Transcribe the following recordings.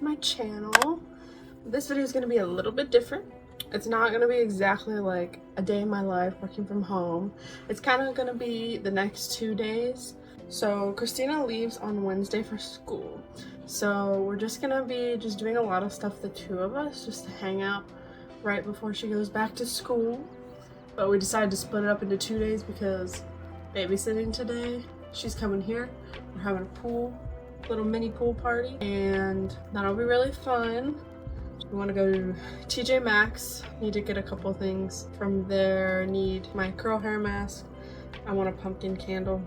to my channel. This video is going to be a little bit different. It's not going to be exactly like a day in my life working from home. It's kind of going to be the next 2 days. So Christina leaves on Wednesday for school. So we're just going to be doing a lot of stuff, the two of us, just to hang out right before she goes back to school. But we decided to split it up into 2 days because babysitting today. She's coming here. We're having a little mini pool party, and that'll be really fun. We want to go to TJ Maxx. Need to get a couple things from there. Need my curl hair mask. I want a pumpkin candle.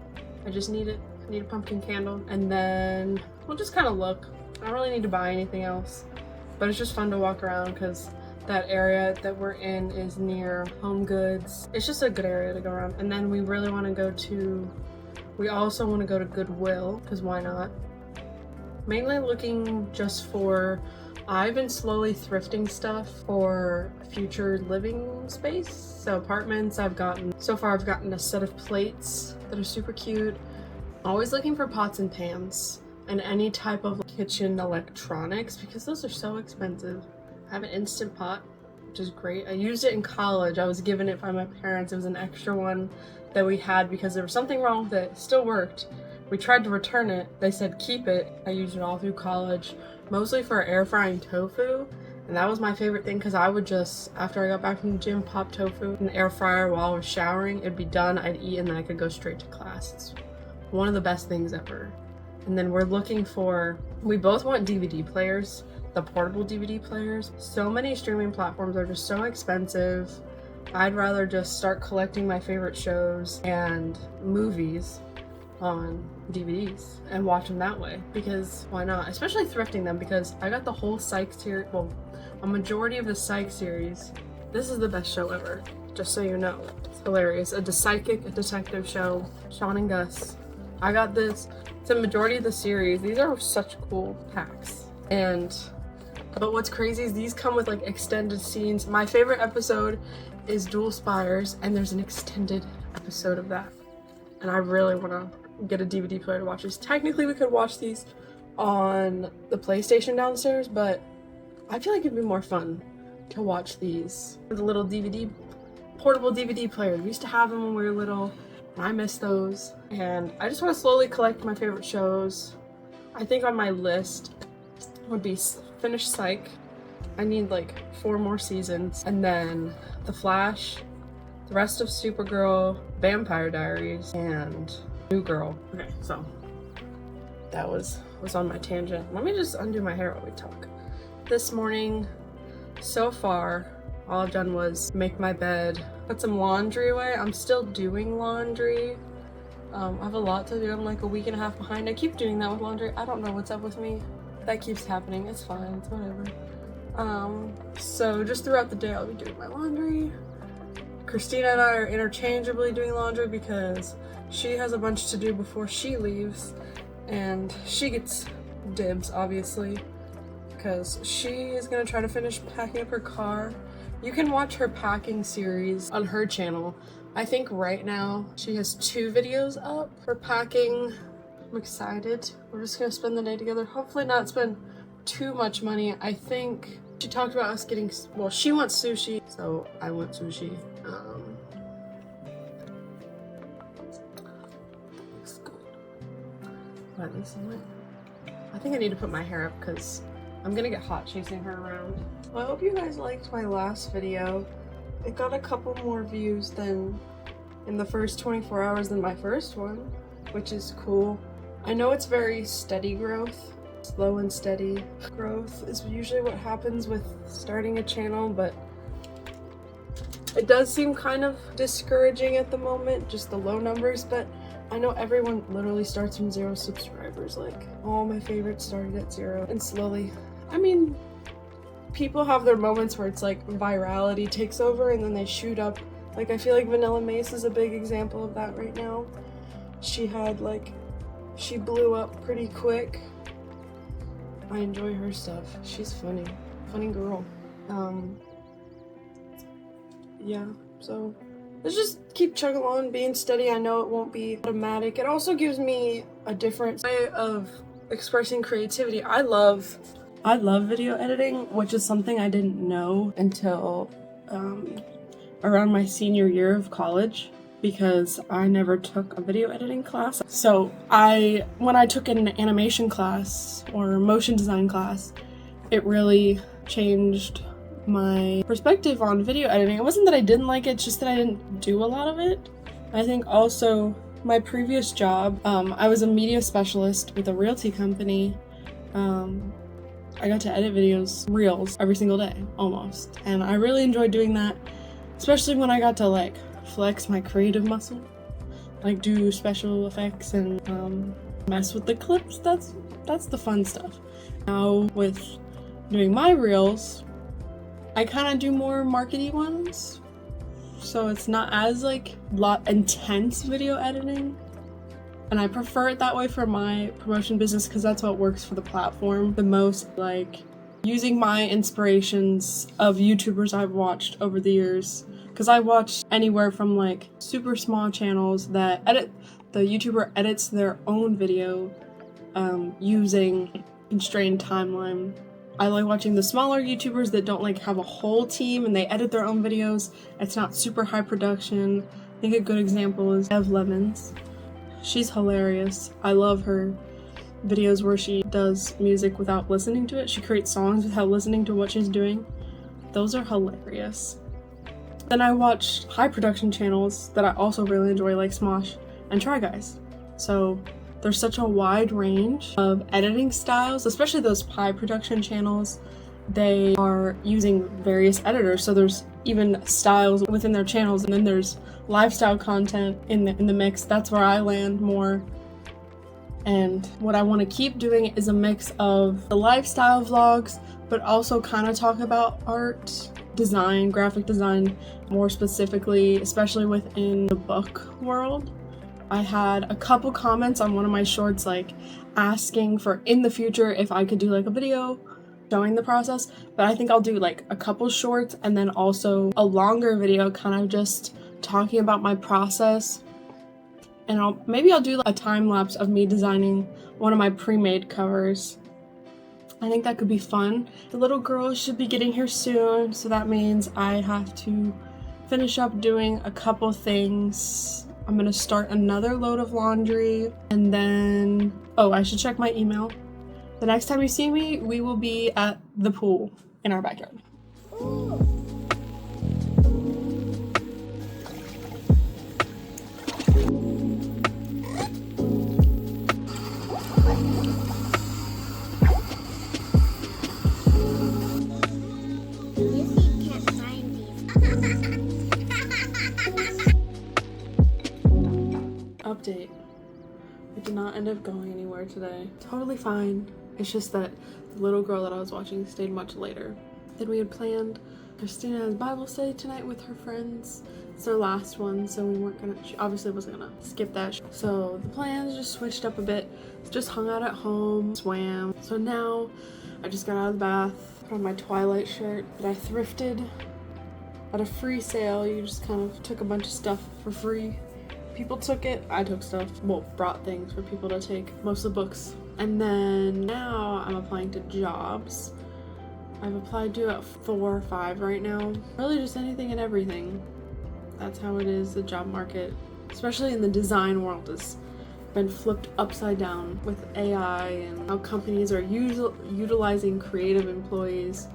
I just need it. I need a pumpkin candle, and then we'll just kind of look. I don't really need to buy anything else, but it's just fun to walk around because that area that we're in is near Home Goods. It's just a good area to go around. And then we really want to go to, we also want to go to Goodwill, because why not? Mainly looking just for, I've been slowly thrifting stuff for future living space. So apartments, so far I've gotten a set of plates that are super cute. Always looking for pots and pans and any type of kitchen electronics because those are so expensive. I have an Instant Pot, which is great. I used it in college. I was given it by my parents. It was an extra one that we had because there was something wrong with it. It still worked. We tried to return it. They said keep it. I used it all through college, mostly for air frying tofu. And that was my favorite thing because I would just, after I got back from the gym, pop tofu in the air fryer while I was showering. It'd be done, I'd eat, and then I could go straight to class. It's one of the best things ever. And then we're looking for, we both want DVD players. The portable DVD players. So many streaming platforms are just so expensive. I'd rather just start collecting my favorite shows and movies on DVDs and watch them that way, because why not? Especially thrifting them, because I got the whole Psych series, well, a majority of the Psych series. This is the best show ever, just so you know. It's hilarious. A detective show, Sean and Gus. I got this. It's a majority of the series. These are such cool packs. But what's crazy is these come with like extended scenes. My favorite episode is Dual Spires, and there's an extended episode of that. And I really want to get a DVD player to watch these. Technically, we could watch these on the PlayStation downstairs, but I feel like it'd be more fun to watch these with a little portable DVD player. We used to have them when we were little, and I miss those. And I just want to slowly collect my favorite shows. I think on my list would be finish Psych. I need like 4 more seasons, and then The Flash, the rest of Supergirl, Vampire Diaries, and New Girl. Okay, so that was on my tangent. Let me just undo my hair while we talk. This morning, so far, all I've done was make my bed, put some laundry away. I'm still doing laundry. I have a lot to do. I'm like a week and a half behind. I keep doing that with laundry. I don't know what's up with me. That keeps happening. It's fine. It's whatever. So just throughout the day, I'll be doing my laundry. Christina and I are interchangeably doing laundry because she has a bunch to do before she leaves, and she gets dibs, obviously, because she is gonna try to finish packing up her car. You can watch her packing series on her channel. I think right now she has 2 videos up for packing. I'm excited. We're just gonna spend the day together. Hopefully not spend too much money. I think she talked about us getting, well, she wants sushi, so I want sushi. Looks good. I think I need to put my hair up because I'm gonna get hot chasing her around. Well, I hope you guys liked my last video. It got a couple more views than in the first 24 hours than my first one, which is cool. I know it's very steady growth. Slow and steady growth is usually what happens with starting a channel, but it does seem kind of discouraging at the moment, just the low numbers, but I know everyone literally starts from 0 subscribers. Like, all my favorites started at 0, and slowly, I mean, people have their moments where it's like virality takes over and then they shoot up. Like, I feel like Vanilla Mace is a big example of that right now. She blew up pretty quick. I enjoy her stuff. She's funny girl. Yeah, so let's just keep chugging along, being steady. I know it won't be automatic. It also gives me a different way of expressing creativity. I love I love video editing, which is something I didn't know until around my senior year of college, because I never took a video editing class. So when I took an animation class or motion design class, it really changed my perspective on video editing. It wasn't that I didn't like it, it's just that I didn't do a lot of it. I think also my previous job, I was a media specialist with a realty company. I got to edit reels every single day, almost. And I really enjoyed doing that, especially when I got to like flex my creative muscle, like do special effects and mess with the clips. That's the fun stuff. Now with doing my reels, I kind of do more markety ones, so it's not as like intense video editing. And I prefer it that way for my promotion business because that's what works for the platform the most. Like using my inspirations of YouTubers I've watched over the years, because I watched anywhere from like super small channels that the YouTuber edits their own video using constrained timeline. I like watching the smaller YouTubers that don't like have a whole team and they edit their own videos. It's not super high production. I think a good example is Ev Lemons. She's hilarious. I love her videos where she does music without listening to it. She creates songs without listening to what she's doing. Those are hilarious. Then I watch high production channels that I also really enjoy, like Smosh and Try Guys. So there's such a wide range of editing styles, especially those high production channels. They are using various editors, so there's even styles within their channels, and then there's lifestyle content in the mix. That's where I land more. And what I want to keep doing is a mix of the lifestyle vlogs, but also kind of talk about art, design, graphic design, more specifically, especially within the book world. I had a couple comments on one of my shorts like asking for in the future if I could do like a video showing the process, but I think I'll do like a couple shorts and then also a longer video kind of just talking about my process. And maybe I'll do like a time lapse of me designing one of my pre-made covers. I think that could be fun. The little girl should be getting here soon, so that means I have to finish up doing a couple things. I'm gonna start another load of laundry, and then I should check my email. The next time you see me, we will be at the pool in our backyard. Update. We did not end up going anywhere today. Totally fine. It's just that the little girl that I was watching stayed much later than we had planned. Christina has Bible study tonight with her friends. It's their last one, so she obviously wasn't gonna skip that. So the plans just switched up a bit. Just hung out at home, swam. So now I just got out of the bath, put on my Twilight shirt that I thrifted at a free sale. You just kind of took a bunch of stuff for free. People took it, I took stuff, brought things for people to take, most of the books. And then now I'm applying to jobs. I've applied to 4 or 5 right now. Really just anything and everything. That's how it is, the job market, especially in the design world, has been flipped upside down with AI and how companies are utilizing creative employees.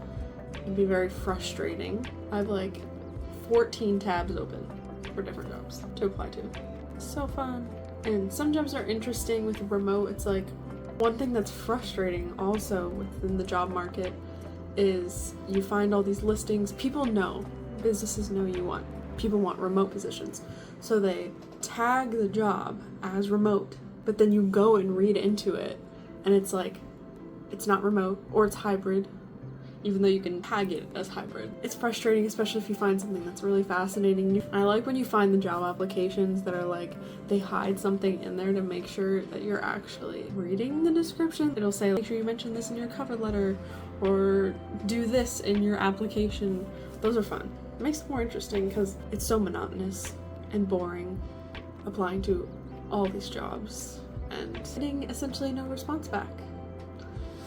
It can be very frustrating. I have like 14 tabs open for different jobs to apply to. So fun. And some jobs are interesting with remote. It's like one thing that's frustrating also within the job market is you find all these listings. Businesses know people want remote positions, so they tag the job as remote, but then you go and read into it and it's like it's not remote or it's hybrid, even though you can tag it as hybrid. It's frustrating, especially if you find something that's really fascinating. And I like when you find the job applications that are like, they hide something in there to make sure that you're actually reading the description. It'll say, make sure you mention this in your cover letter, or do this in your application. Those are fun. It makes it more interesting because it's so monotonous and boring applying to all these jobs and getting essentially no response back.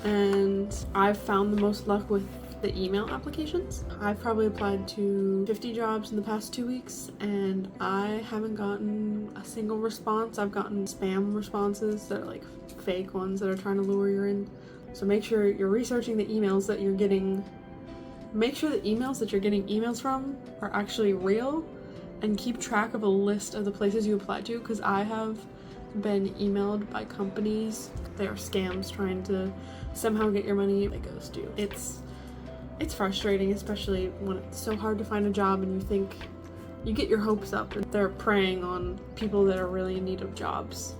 and I've found the most luck with the email applications. I've probably applied to 50 jobs in the past 2 weeks and I haven't gotten a single response. I've gotten spam responses that are like fake ones that are trying to lure you in. So make sure you're researching the emails that you're getting. Make sure the emails that you're getting emails from are actually real, and keep track of a list of the places you applied to, because I have been emailed by companies. They are scams trying to somehow get your money. They ghost you. It's frustrating, especially when it's so hard to find a job and you think you get your hopes up and they're preying on people that are really in need of jobs.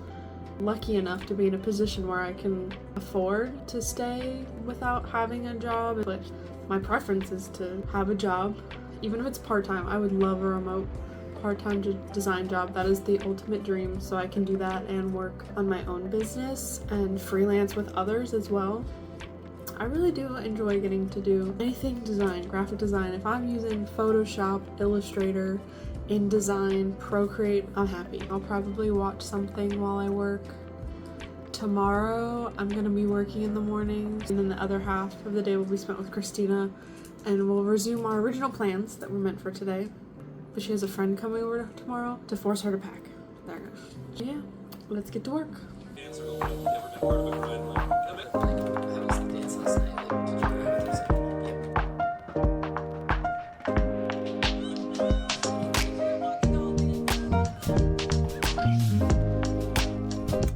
Lucky enough to be in a position where I can afford to stay without having a job, but my preference is to have a job, even if it's part-time. I would love a remote part-time design job. That is the ultimate dream, so I can do that and work on my own business and freelance with others as well. I really do enjoy getting to do anything design, graphic design. If I'm using Photoshop, Illustrator, InDesign, Procreate, I'm happy. I'll probably watch something while I work. Tomorrow I'm gonna be working in the mornings, and then the other half of the day will be spent with Christina, and we'll resume our original plans that were meant for today. But she has a friend coming over tomorrow to force her to pack. There it goes. Yeah, let's get to work.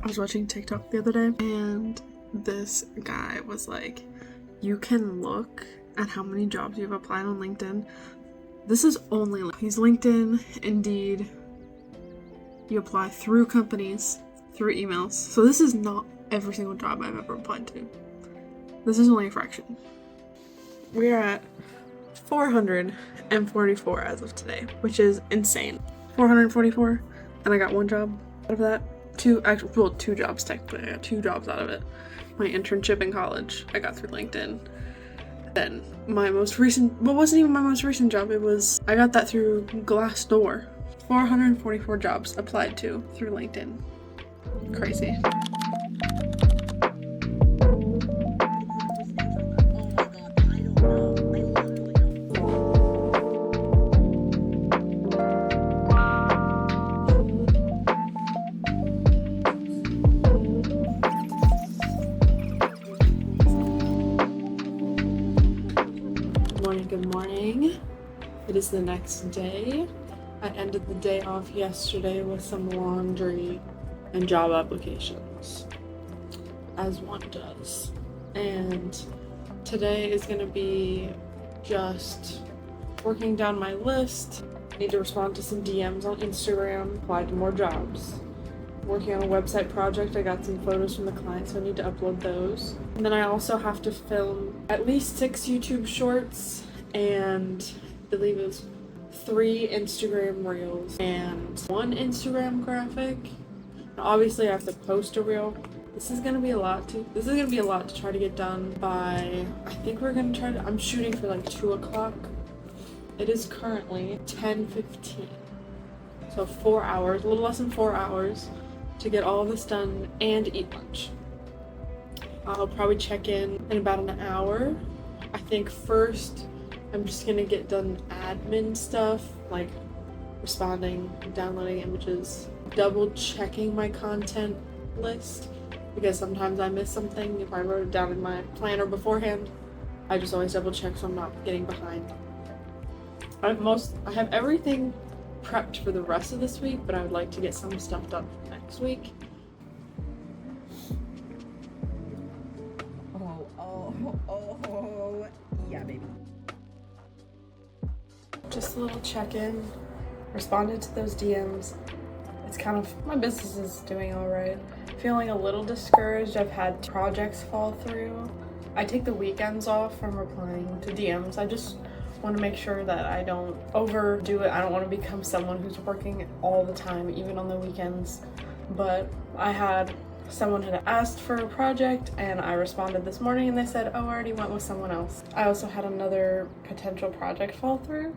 I was watching TikTok the other day and this guy was like, you can look at how many jobs you've applied on LinkedIn. This is only, he's LinkedIn, Indeed. You apply through companies, through emails. So this is not every single job I've ever applied to. This is only a fraction. We are at 444 as of today, which is insane. 444, and I got one job out of that. Two jobs technically. I got 2 jobs out of it. My internship in college, I got through LinkedIn. Then my most recent, well, wasn't even my most recent job, I got that through Glassdoor. 444 jobs applied to through LinkedIn. Crazy. Good morning. It is the next day. I ended the day off yesterday with some laundry and job applications, as one does. And today is going to be just working down my list. I need to respond to some DMs on Instagram, apply to more jobs. Working on a website project. I got some photos from the client, so I need to upload those. And then I also have to film at least 6 YouTube shorts and I believe it was 3 Instagram reels and 1 Instagram graphic. And obviously I have to post a reel. This is gonna be a lot to try to get done by, I think we're gonna try to, I'm shooting for like 2 o'clock. It is currently 10:15. So 4 hours, a little less than 4 hours to get all of this done and eat lunch. I'll probably check in about an hour. I think first I'm just gonna get done admin stuff, like responding, downloading images, double checking my content list, because sometimes I miss something. If I wrote it down in my planner beforehand, I just always double check so I'm not getting behind. I have everything prepped for the rest of this week, but I would like to get some stuff done for next week. Yeah, baby. Just a little check-in, responded to those DMs. It's kind of, my business is doing all right. Feeling a little discouraged. I've had projects fall through. I take the weekends off from replying to DMs. I just want to make sure that I don't overdo it. I don't want to become someone who's working all the time, even on the weekends. But someone had asked for a project and I responded this morning and they said, oh, I already went with someone else. I also had another potential project fall through.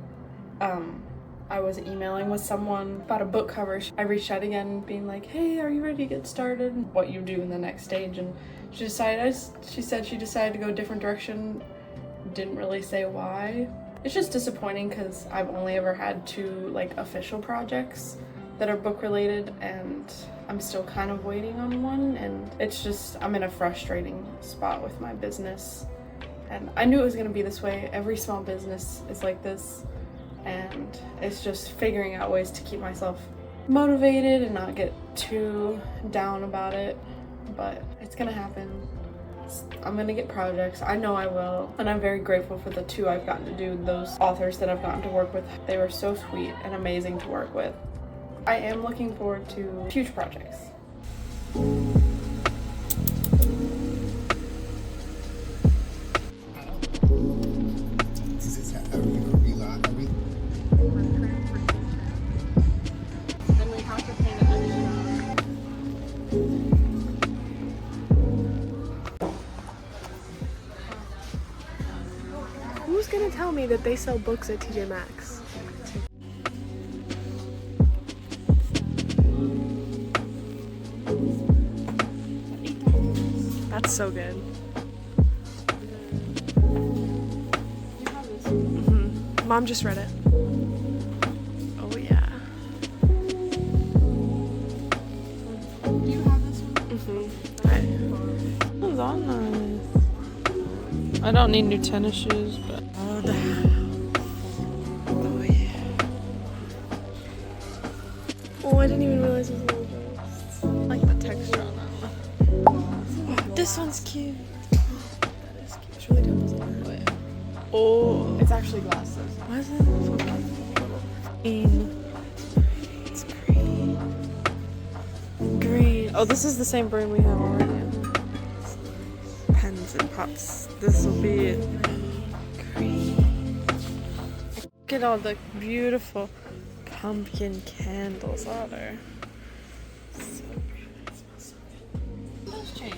I was emailing with someone about a book cover. I reached out again being like, hey, are you ready to get started? What you do in the next stage. And she said she decided to go a different direction. Didn't really say why. It's just disappointing because I've only ever had 2 like official projects that are book related, and I'm still kind of waiting on one, and it's just, I'm in a frustrating spot with my business. And I knew it was gonna be this way. Every small business is like this, and it's just figuring out ways to keep myself motivated and not get too down about it, but it's gonna happen. I'm gonna get projects, I know I will, and I'm very grateful for the 2 I've gotten to do, those authors that I've gotten to work with. They were so sweet and amazing to work with. I am looking forward to future projects. Who's gonna tell me that they sell books at TJ Maxx? That's so good. Mm-hmm. Mom just read it. Oh yeah. Do you have this one? Mm-hmm. This is all nice. I don't need new tennis shoes, but Oh yeah. Oh, I didn't even realize it was a little bit. I like the texture on that one. This one's cute. That is cute. It's really dope. Oh, It's actually glasses. why is it green? It's green. Green. Oh, this is the same brand we have already. Pens and pots. This will be it. Green. Look at all the beautiful pumpkin candles on there. So good. It smells so good. Those change.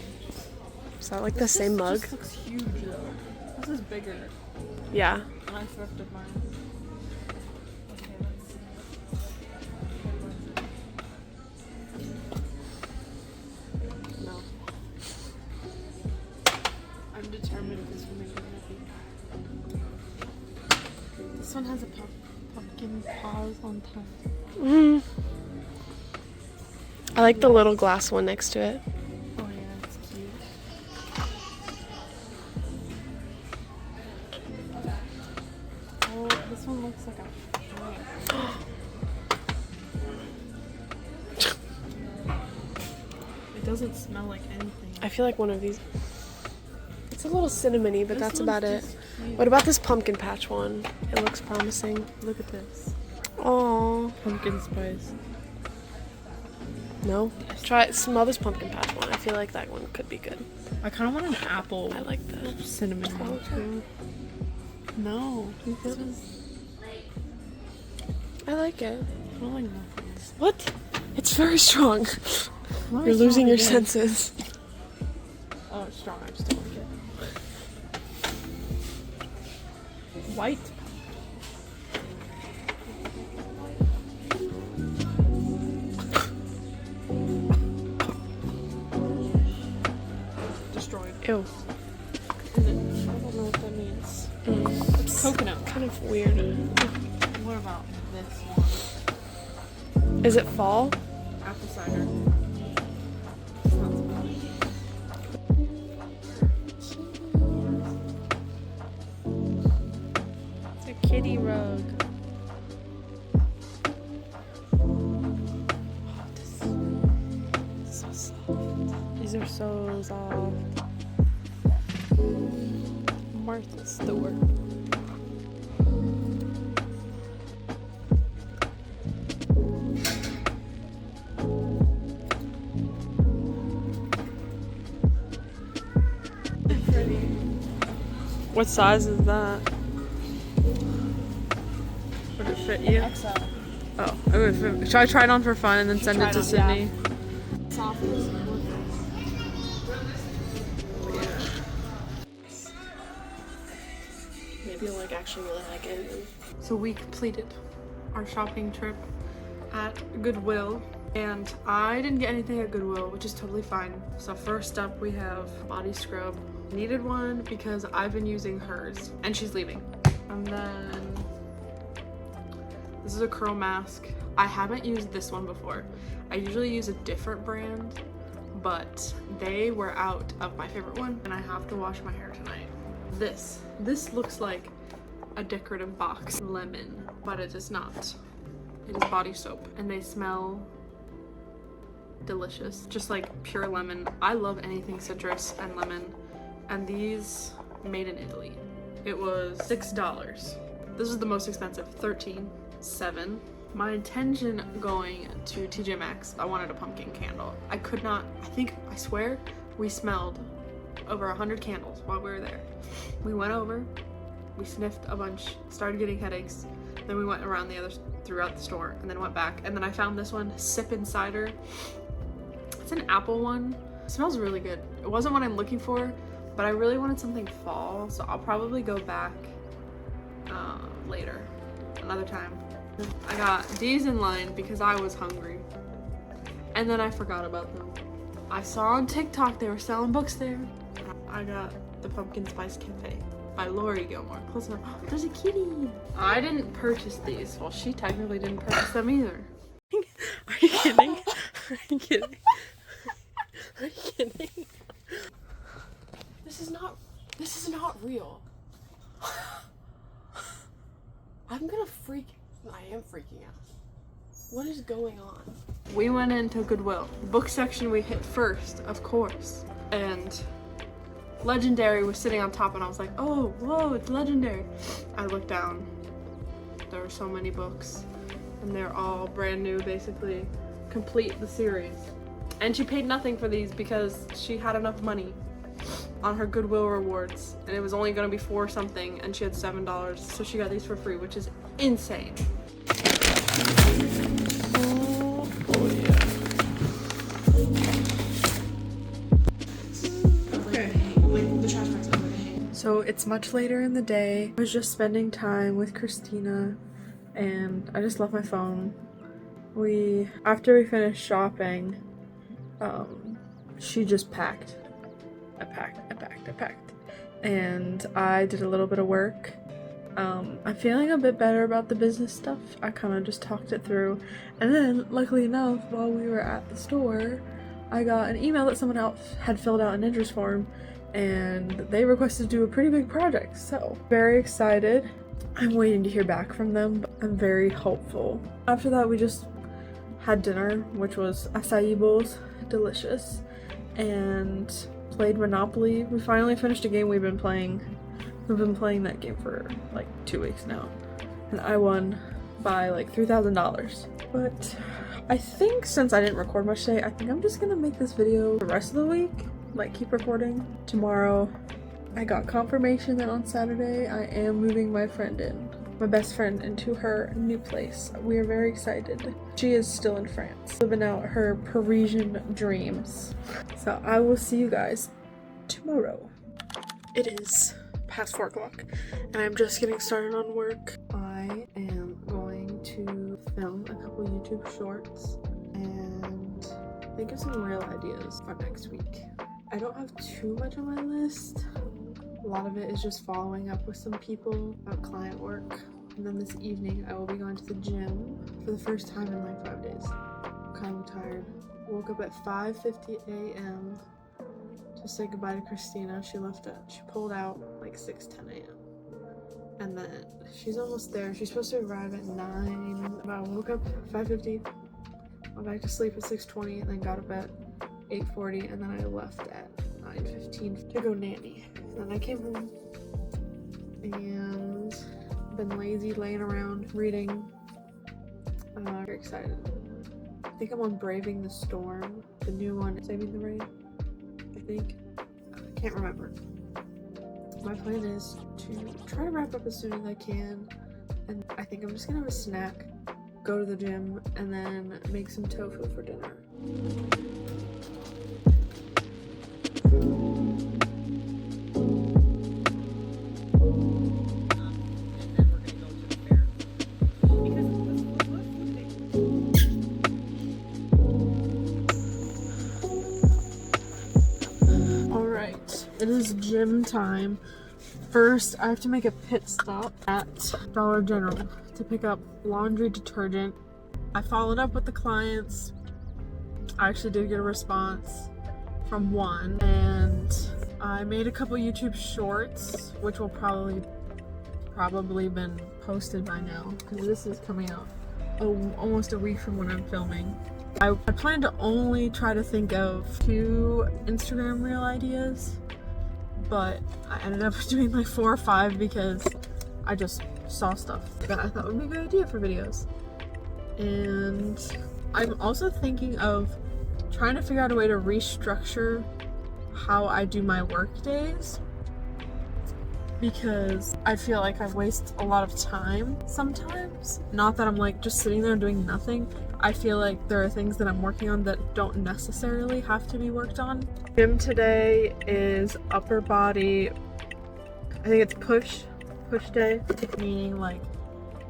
Is that like the same mug? This looks huge though. This is bigger. Yeah. And I thrifted mine. Okay, let's see. No. I'm determined this will make me happy. This one has a pumpkin paws on top. Mm. I like the little glass one next to it. Oh yeah, it's cute. Oh, this one looks like a plant. It doesn't smell like anything. I feel like one of these. It's a little cinnamony, but This that's one's about it. just cute. What about this pumpkin patch one? It looks promising. Look at this. Oh Pumpkin spice. no! Try smell this pumpkin patch one. I feel like that one could be good. I kind of want an apple I like the. cinnamon one too. No, This is I like it. smelling muffins. What? It's very strong. You're losing your senses. Oh, it's strong. I just don't like it. White. destroyed. Ew. I don't know what that means. It's Coconut. kind of weird. What about this one? Is it fall? Apple cider. It's a kitty rug. Oh, this is so soft. These are so soft. Martha Stewart. What size is that? Would it fit you? XL. Oh, it would fit. Should I try it on for fun and then send Try it to it on, yeah. Sydney? Soft. Maybe you'll like actually really like it. So we completed our shopping trip at Goodwill, and I didn't get anything at Goodwill, which is totally fine. So first up we have body scrub. Needed one because I've been using hers and she's leaving. And then this is a curl mask. I haven't used this one before. I usually use a different brand, but they were out of my favorite one and I have to wash my hair tonight. This looks like a decorative box lemon, but it is not. It is body soap and they smell delicious, just like pure lemon. I love anything citrus and lemon, and these made in Italy. It was $6. This is the most expensive, $13.7. My intention going to TJ Maxx, I wanted a pumpkin candle. I could not, I swear, we smelled over 100 candles while we were there. We went over, we sniffed a bunch, started getting headaches, then we went around throughout the store, and then went back, and then I found this one, Sippin' Cider. It's an apple one. It smells really good. It wasn't what I'm looking for, but I really wanted something fall, so I'll probably go back later, another time. I got these in line because I was hungry, and then I forgot about them. I saw on TikTok they were selling books there. I got the Pumpkin Spice Cafe by Lori Gilmore. Close enough. Oh, there's a kitty. I didn't purchase these. Well, she technically didn't purchase them either. Are you kidding? Are you kidding? Are you kidding? This is not real. I'm gonna freak. I am freaking out. What is going on? We went into Goodwill. The book section we hit first, of course. And Legendary was sitting on top and I was like, oh, whoa, it's Legendary. I looked down. There were so many books. And they're all brand new, basically. Complete the series. And she paid nothing for these because she had enough money on her Goodwill rewards. And it was only gonna be $4 something and she had $7. So she got these for free, which is insane. Oh yeah. Okay. Wait, the trash bag's over there. So it's much later in the day. I was just spending time with Christina and I just left my phone. After we finished shopping, she just packed. I packed. And I did a little bit of work. I'm feeling a bit better about the business stuff. I kind of just talked it through. And then, luckily enough, while we were at the store, I got an email that someone else had filled out an interest form and they requested to do a pretty big project. So, very excited. I'm waiting to hear back from them, but I'm very hopeful. After that, we just had dinner, which was acai bowls, delicious, and played Monopoly. We finally finished a game we've been playing. We've been playing that game for like 2 weeks now, and I won by like $3,000. But I think since I didn't record much today, I think I'm just gonna make this video the rest of the week, like keep recording. Tomorrow, I got confirmation that on Saturday I am moving my best friend into her new place. We are very excited. She is still in France, living out her Parisian dreams. So I will see you guys tomorrow. It is past 4 o'clock and I'm just getting started on work. I am going to film a couple YouTube shorts and think of some real ideas for next week. I don't have too much on my list. A lot of it is just following up with some people about client work. And then this evening I will be going to the gym for the first time in like 5 days. I'm kind of tired. Woke up at 5:50 a.m. to say goodbye to Christina. She pulled out like 6:10 a.m. And then she's almost there. She's supposed to arrive at 9. But I woke up 5:50, went back to sleep at 6:20, and then got up at 8:40, and then I left at 9:15 to go nanny. And then I came home and been lazy, laying around, reading. I'm very excited. I think I'm on Braving the Storm, the new one, Saving the Rain, I think. I can't remember. My plan is to try to wrap up as soon as I can, and I think I'm just gonna have a snack, go to the gym, and then make some tofu for dinner. gym time. First, I have to make a pit stop at Dollar General to pick up laundry detergent. I followed up with the clients. I actually did get a response from one, and I made a couple YouTube shorts, which will probably been posted by now because this is coming out almost a week from when I'm filming. I plan to only try to think of 2 Instagram reel ideas, but I ended up doing like 4 or 5 because I just saw stuff that I thought would be a good idea for videos. And I'm also thinking of trying to figure out a way to restructure how I do my work days, because I feel like I waste a lot of time sometimes. Not that I'm like just sitting there doing nothing. I feel like there are things that I'm working on that don't necessarily have to be worked on. Gym today is upper body, I think it's push day, meaning like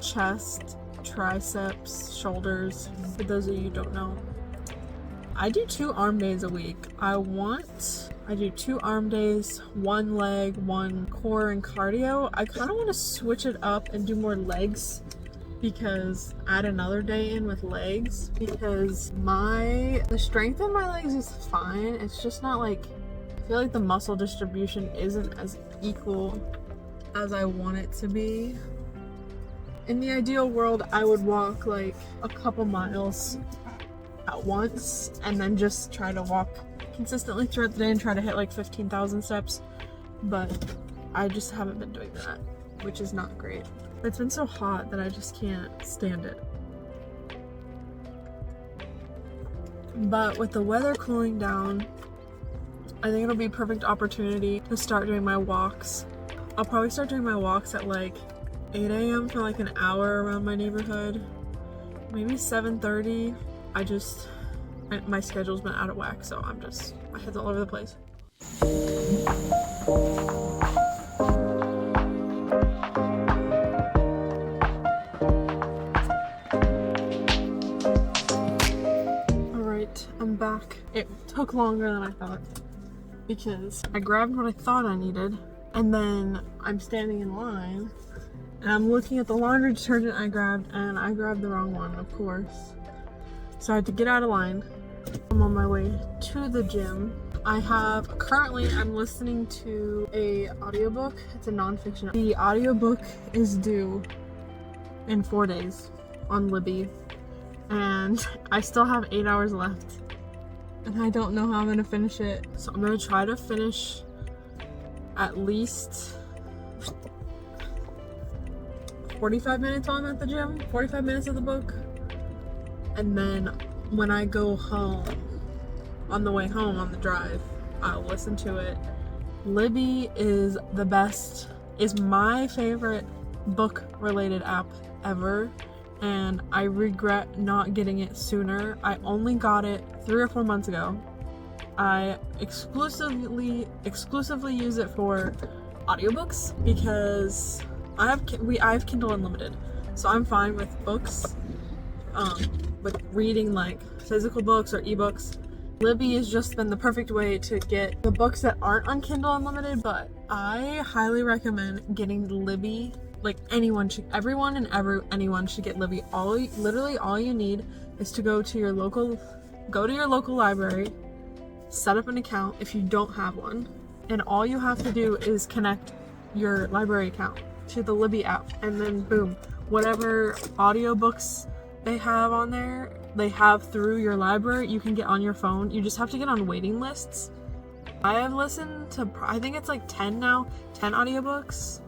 chest, triceps, shoulders, for those of you who don't know. I do 2 arm days a week. I do 2 arm days, 1 leg, 1 core and cardio. I kind of want to switch it up and do more legs, because add another day in with legs, because the strength in my legs is fine. It's just not like, I feel like the muscle distribution isn't as equal as I want it to be. In the ideal world, I would walk like a couple miles at once and then just try to walk consistently throughout the day and try to hit like 15,000 steps, but I just haven't been doing that, which is not great. It's been so hot that I just can't stand it. But with the weather cooling down, I think it'll be a perfect opportunity to start doing my walks. I'll probably start doing my walks at like 8 a.m. for like an hour around my neighborhood, maybe 7:30. My schedule's been out of whack, so my head's all over the place. Alright, I'm back. It took longer than I thought because I grabbed what I thought I needed, and then I'm standing in line and I'm looking at the laundry detergent I grabbed, and I grabbed the wrong one, of course. So I had to get out of line. I'm on my way to the gym. I'm listening to a audiobook. It's a nonfiction. The audiobook is due in 4 days on Libby, and I still have 8 hours left, and I don't know how I'm gonna finish it. So I'm gonna try to finish at least 45 minutes while I'm at the gym, 45 minutes of the book. And then when I go home, on the way home, on the drive, I'll listen to it. Libby is my favorite book-related app ever, and I regret not getting it sooner. I only got it 3 or 4 months ago. I exclusively use it for audiobooks because I have Kindle Unlimited, so I'm fine with books. With reading like physical books or ebooks. Libby has just been the perfect way to get the books that aren't on Kindle Unlimited, but I highly recommend getting Libby. Like anyone should get Libby. Literally all you need is to go to your local library, set up an account if you don't have one, and all you have to do is connect your library account to the Libby app, and then boom, whatever audiobooks they have on there, they have through your library, you can get on your phone. You just have to get on waiting lists. I have listened to, I think it's like 10 audiobooks,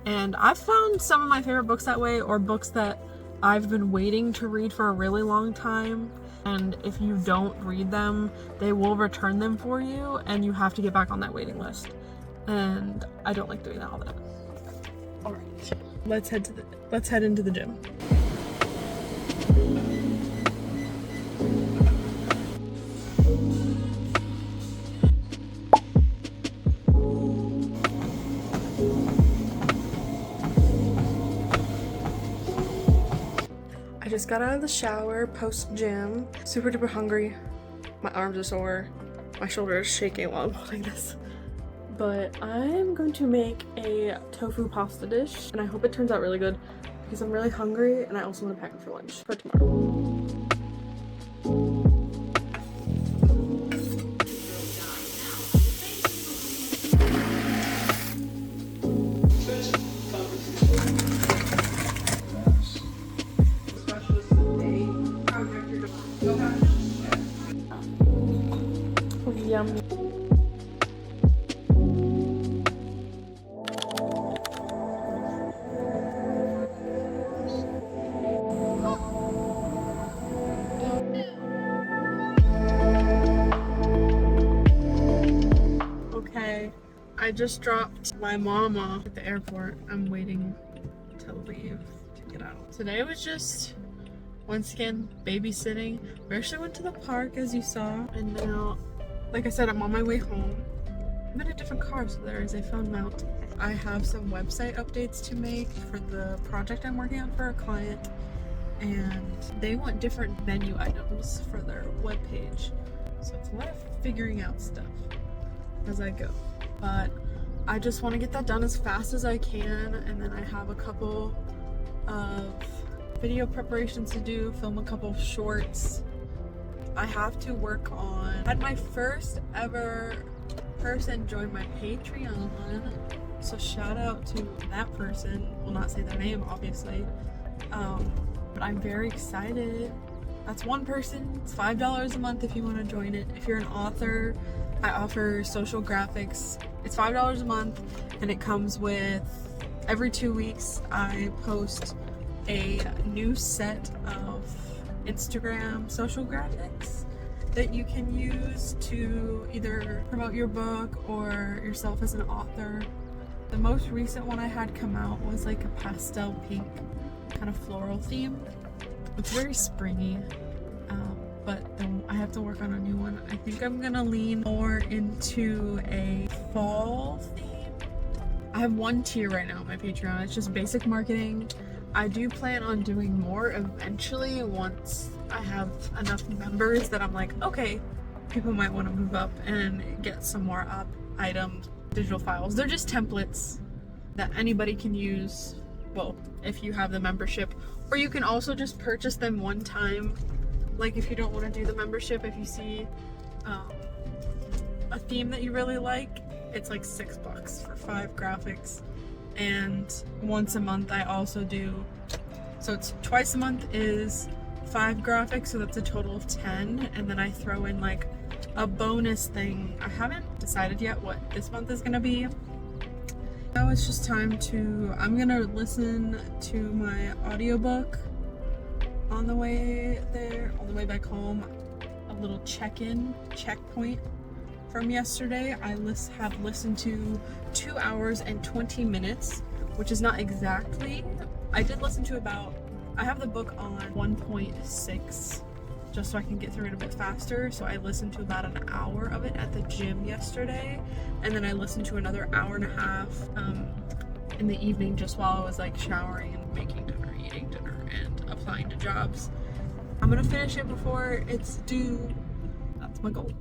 and I've found some of my favorite books that way, or books that I've been waiting to read for a really long time, and if you don't read them, they will return them for you, and you have to get back on that waiting list, and I don't like doing that all the time. Alright, let's head into the gym. I just got out of the shower post gym, super duper hungry. My arms are sore, my shoulder is shaking while I'm holding this, but I'm going to make a tofu pasta dish, and I hope it turns out really good because I'm really hungry and I also want to pack it for lunch for tomorrow. Yummy. Okay, I just dropped my mom off at the airport. I'm waiting to leave to get out. Today was just, once again, babysitting. We actually went to the park, as you saw, and now, like I said, I'm on my way home. I'm in a different car, so there is a phone mount. I have some website updates to make for the project I'm working on for a client, and they want different menu items for their webpage. So it's a lot of figuring out stuff as I go. But I just want to get that done as fast as I can, and then I have a couple of video preparations to do, film a couple of shorts. I have to work on, I had my first ever person join my Patreon, so shout out to that person. Will not say their name, obviously, but I'm very excited. That's one person. It's $5 a month if you want to join it. If you're an author, I offer social graphics. It's $5 a month, and it comes with, every 2 weeks I post a new set of Instagram social graphics that you can use to either promote your book or yourself as an author. The most recent one I had come out was like a pastel pink kind of floral theme. It's very springy, but then I have to work on a new one. I think I'm gonna lean more into a fall theme. I have one tier right now on my Patreon. It's just basic marketing. I do plan on doing more eventually once I have enough members that I'm like, okay, people might want to move up and get some more up items, digital files. They're just templates that anybody can use, well, if you have the membership, or you can also just purchase them one time. Like if you don't want to do the membership, if you see a theme that you really like, it's like $6 for 5 graphics. And once a month I also do, so it's twice a month is 5 graphics, so that's a total of 10, and then I throw in like a bonus thing. I haven't decided yet what this month is gonna be. Now it's just time to, I'm gonna listen to my audiobook on the way there, on the way back home. A little checkpoint from yesterday. I have listened to 2 hours and 20 minutes, which is not exactly, I did listen to about, I have the book on 1.6 just so I can get through it a bit faster, so I listened to about an hour of it at the gym yesterday, and then I listened to another hour and a half in the evening just while I was like showering and making dinner, eating dinner, and applying to jobs. I'm gonna finish it before it's due. That's my goal.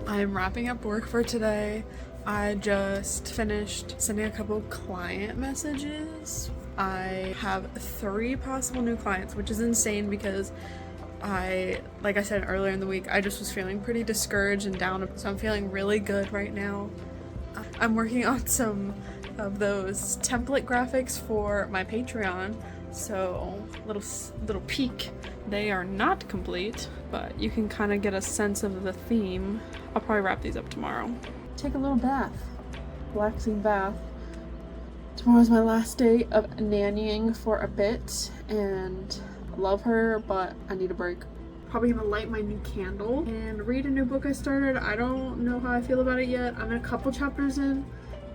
I'm wrapping up work for today. I just finished sending a couple client messages. I have 3 possible new clients, which is insane because like I said earlier in the week, I just was feeling pretty discouraged and down, so I'm feeling really good right now. I'm working on some of those template graphics for my Patreon, so little peek. They are not complete, but you can kind of get a sense of the theme. I'll probably wrap these up tomorrow. Take a little bath, relaxing bath. Tomorrow's my last day of nannying for a bit, and I love her, but I need a break. Probably gonna light my new candle and read a new book I started. I don't know how I feel about it yet. I'm a couple chapters in.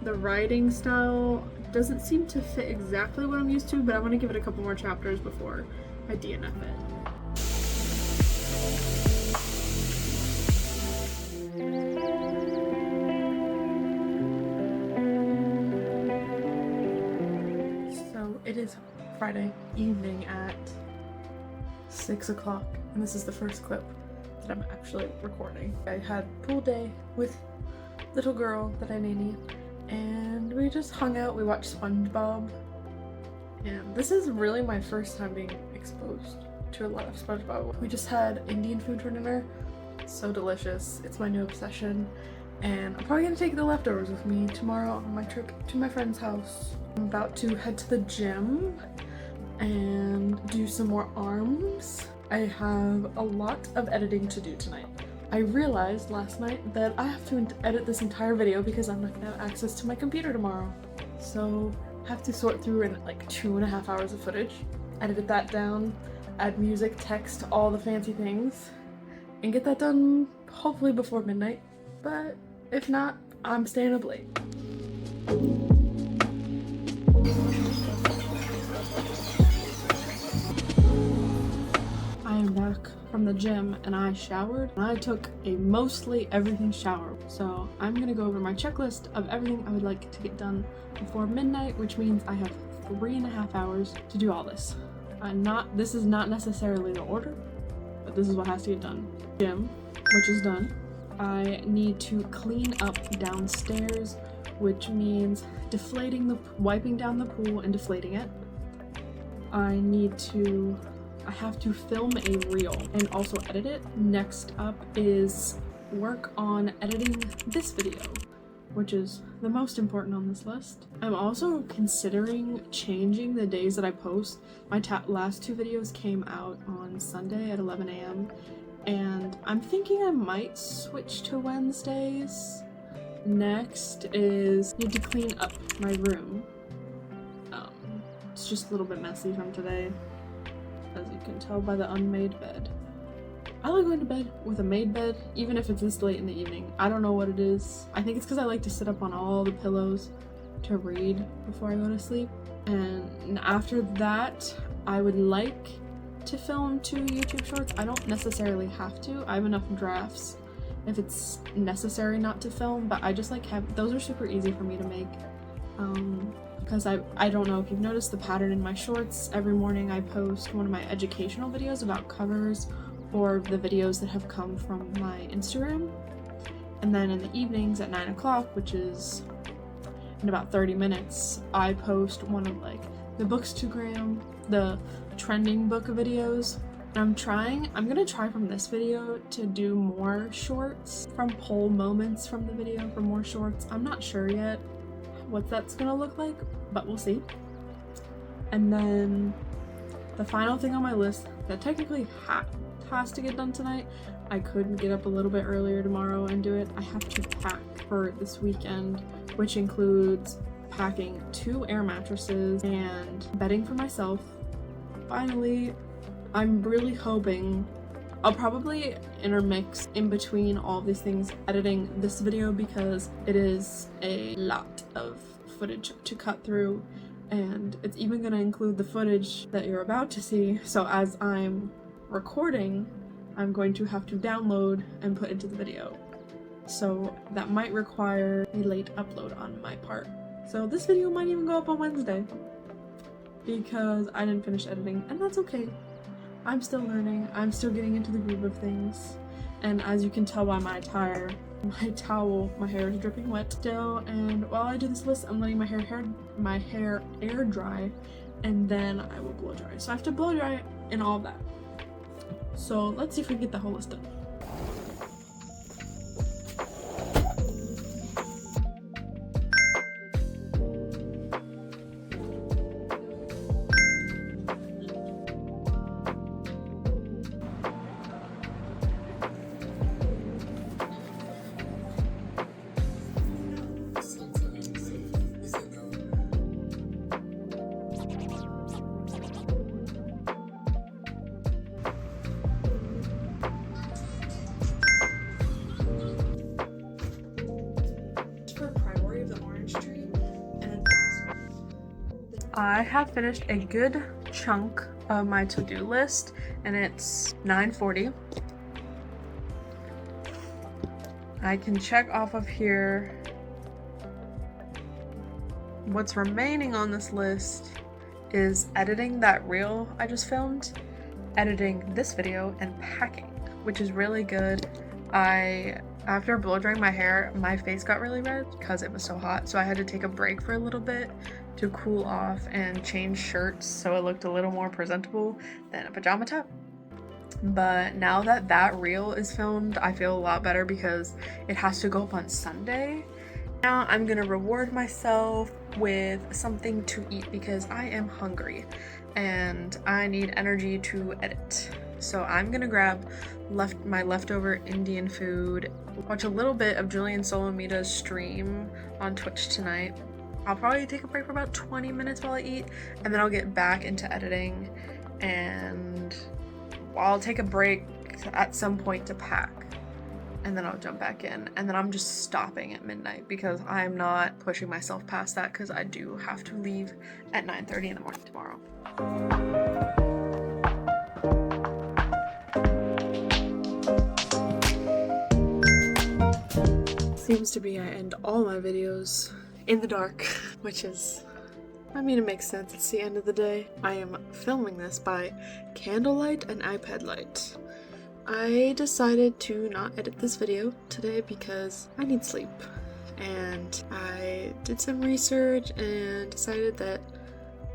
The writing style doesn't seem to fit exactly what I'm used to, but I'm gonna give it a couple more chapters before I DNF it. It is Friday evening at 6 o'clock, and this is the first clip that I'm actually recording. I had pool day with little girl that I nanny, and we just hung out. We watched SpongeBob, and this is really my first time being exposed to a lot of SpongeBob. We just had Indian food for dinner. So delicious. It's my new obsession, and I'm probably gonna take the leftovers with me tomorrow on my trip to my friend's house. I'm about to head to the gym and do some more arms. I have a lot of editing to do tonight. I realized last night that I have to edit this entire video because I'm not gonna have access to my computer tomorrow. So I have to sort through in like 2.5 hours of footage, edit that down, add music, text, all the fancy things, and get that done hopefully before midnight. But if not, I'm staying up late. I am back from the gym and I showered, and I took a mostly everything shower. So I'm gonna go over my checklist of everything I would like to get done before midnight, which means I have 3.5 hours to do all this. This is not necessarily the order, but this is what has to get done. Gym, which is done. I need to clean up downstairs, which means wiping down the pool and deflating it. I have to film a reel and also edit it. Next up is work on editing this video, which is the most important on this list. I'm also considering changing the days that I post. My last 2 videos came out on Sunday at 11 a.m. and I'm thinking I might switch to Wednesdays. Next is need to clean up my room. It's just a little bit messy from today, as you can tell by the unmade bed. I like going to bed with a made bed, even if it's this late in the evening. I don't know what it is. I think it's because I like to sit up on all the pillows to read before I go to sleep. And after that, I would like to film 2 YouTube shorts. I don't necessarily have to. I have enough drafts if it's necessary not to film, but I just like those are super easy for me to make. Because I don't know if you've noticed the pattern in my shorts. Every morning I post one of my educational videos about covers or the videos that have come from my Instagram. And then in the evenings at 9 o'clock, which is in about 30 minutes, I post one of like the Bookstagram, the trending book videos. And I'm gonna try from this video to do more shorts, from poll moments from the video for more shorts. I'm not sure yet what that's gonna look like, but we'll see. And then the final thing on my list that technically has to get done tonight, I could get up a little bit earlier tomorrow and do it. I have to pack for this weekend, which includes packing 2 air mattresses and bedding for myself. Finally, I'm really hoping I'll probably intermix in between all of these things editing this video, because it is a lot of footage to cut through, and it's even going to include the footage that you're about to see. So as I'm recording, I'm going to have to download and put into the video. So that might require a late upload on my part. So this video might even go up on Wednesday because I didn't finish editing, and that's okay. I'm still learning. I'm still getting into the groove of things. And as you can tell by my attire, my towel, my hair is dripping wet still. And while I do this list, I'm letting my hair air dry, and then I will blow dry. So I have to blow dry and all of that. So let's see if we can get the whole list done. I have finished a good chunk of my to-do list, and it's 9:40. I can check off of here what's remaining on this list is editing that reel I just filmed, editing this video, and packing, which is really good. After blow drying my hair, my face got really red because it was so hot, so I had to take a break for a little bit to cool off and change shirts so it looked a little more presentable than a pajama top. But now that that reel is filmed, I feel a lot better because it has to go up on Sunday. Now I'm gonna reward myself with something to eat because I am hungry and I need energy to edit. So I'm gonna grab my leftover Indian food, watch a little bit of Julian Solomita's stream on Twitch tonight. I'll probably take a break for about 20 minutes while I eat, and then I'll get back into editing, and I'll take a break at some point to pack, and then I'll jump back in, and then I'm just stopping at midnight because I'm not pushing myself past that because I do have to leave at 9:30 in the morning tomorrow. Seems to be I end all my videos in the dark, which is, I mean, it makes sense. It's the end of the day. I am filming this by candlelight and iPad light. I decided to not edit this video today because I need sleep, and I did some research and decided that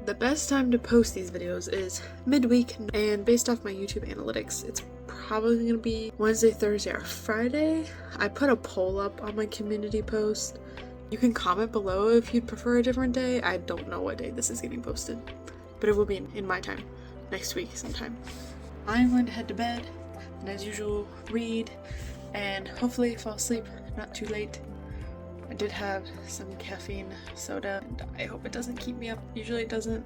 the best time to post these videos is midweek, and based off my YouTube analytics, it's probably gonna be Wednesday, Thursday, or Friday. I put a poll up on my community post. You can comment below if you'd prefer a different day. I don't know what day this is getting posted, but it will be in my time next week sometime. I'm going to head to bed and, as usual, read and hopefully fall asleep not too late. I did have some caffeine soda and I hope it doesn't keep me up. Usually it doesn't.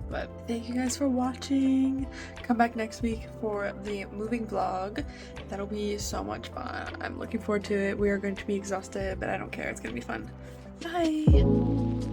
But thank you guys for watching. Come back next week for the moving vlog. That'll be so much fun. I'm looking forward to it. We are going to be exhausted, but I don't care. It's going to be fun. Bye!